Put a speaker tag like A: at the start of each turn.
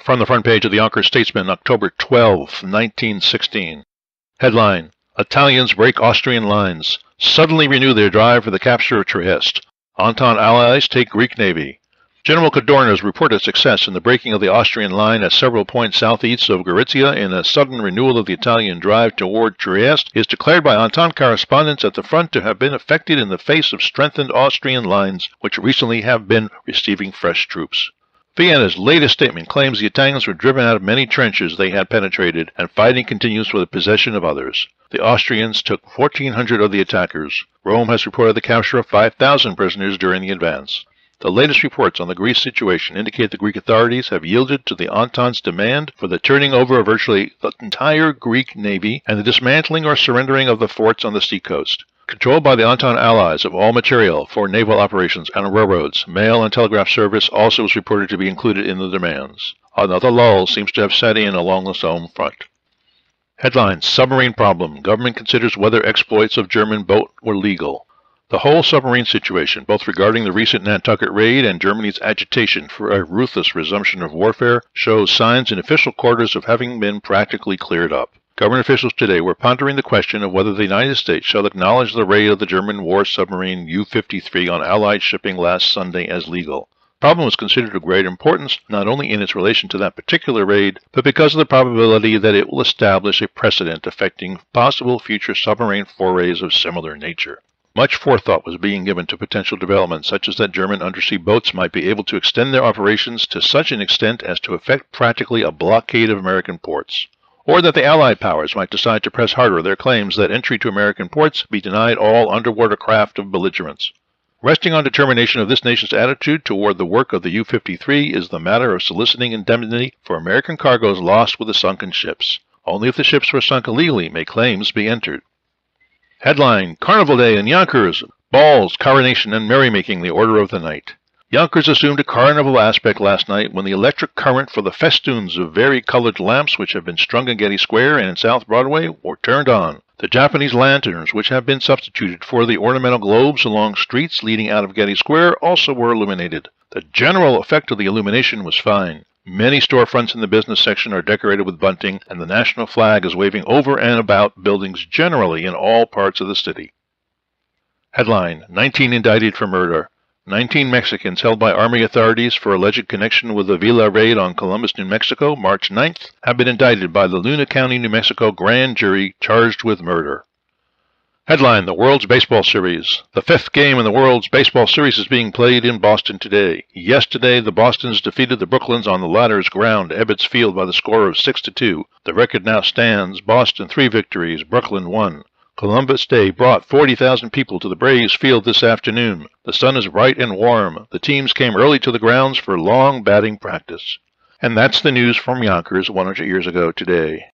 A: From the front page of the Yonkers Statesman, October 12, 1916. Headline: Italians break Austrian lines, suddenly renew their drive for the capture of Trieste. Entente allies take Greek navy. General Cadorna's reported success in the breaking of the Austrian line at several points southeast of Gorizia in a sudden renewal of the Italian drive toward Trieste is declared by Entente correspondents at the front to have been effected in the face of strengthened Austrian lines, which recently have been receiving fresh troops. Vienna's latest statement claims the Italians were driven out of many trenches they had penetrated, and fighting continues for the possession of others. The Austrians took 1,400 of the attackers. Rome has reported the capture of 5,000 prisoners during the advance. The latest reports on the Greece situation indicate the Greek authorities have yielded to the Entente's demand for the turning over of virtually the entire Greek navy and the dismantling or surrendering of the forts on the seacoast. Controlled by the Entente allies of all material for naval operations and railroads, mail and telegraph service also is reported to be included in the demands. Another lull seems to have set in along the Somme front. Headline: Submarine problem. Government considers whether exploits of German boat were legal. The whole submarine situation, both regarding the recent Nantucket raid and Germany's agitation for a ruthless resumption of warfare, shows signs in official quarters of having been practically cleared up. Government officials today were pondering the question of whether the United States shall acknowledge the raid of the German war submarine U-53 on Allied shipping last Sunday as legal. The problem was considered of great importance, not only in its relation to that particular raid, but because of the probability that it will establish a precedent affecting possible future submarine forays of similar nature. Much forethought was being given to potential developments, such as that German undersea boats might be able to extend their operations to such an extent as to effect practically a blockade of American ports, or that the Allied powers might decide to press harder their claims that entry to American ports be denied all underwater craft of belligerents. Resting on determination of this nation's attitude toward the work of the U-53 is the matter of soliciting indemnity for American cargoes lost with the sunken ships. Only if the ships were sunk illegally may claims be entered. Headline: Carnival Day in Yonkers. Balls, coronation, and merrymaking the order of the night. Yonkers assumed a carnival aspect last night when the electric current for the festoons of vari-colored lamps which have been strung in Getty Square and in South Broadway were turned on. The Japanese lanterns, which have been substituted for the ornamental globes along streets leading out of Getty Square, also were illuminated. The general effect of the illumination was fine. Many storefronts in the business section are decorated with bunting, and the national flag is waving over and about buildings generally in all parts of the city. Headline: 19 indicted for murder. 19 Mexicans held by Army authorities for alleged connection with the Villa raid on Columbus, New Mexico, March 9th, have been indicted by the Luna County, New Mexico grand jury charged with murder. Headline: The World's Baseball Series. The 5th game in the World's Baseball Series is being played in Boston today. Yesterday, the Bostons defeated the Brooklyns on the latter's ground, Ebbets Field, by the score of 6-2. The record now stands: Boston 3 victories, Brooklyn 1. Columbus Day brought 40,000 people to the Braves Field this afternoon. The sun is bright and warm. The teams came early to the grounds for long batting practice. And that's the news from Yonkers 100 years ago today.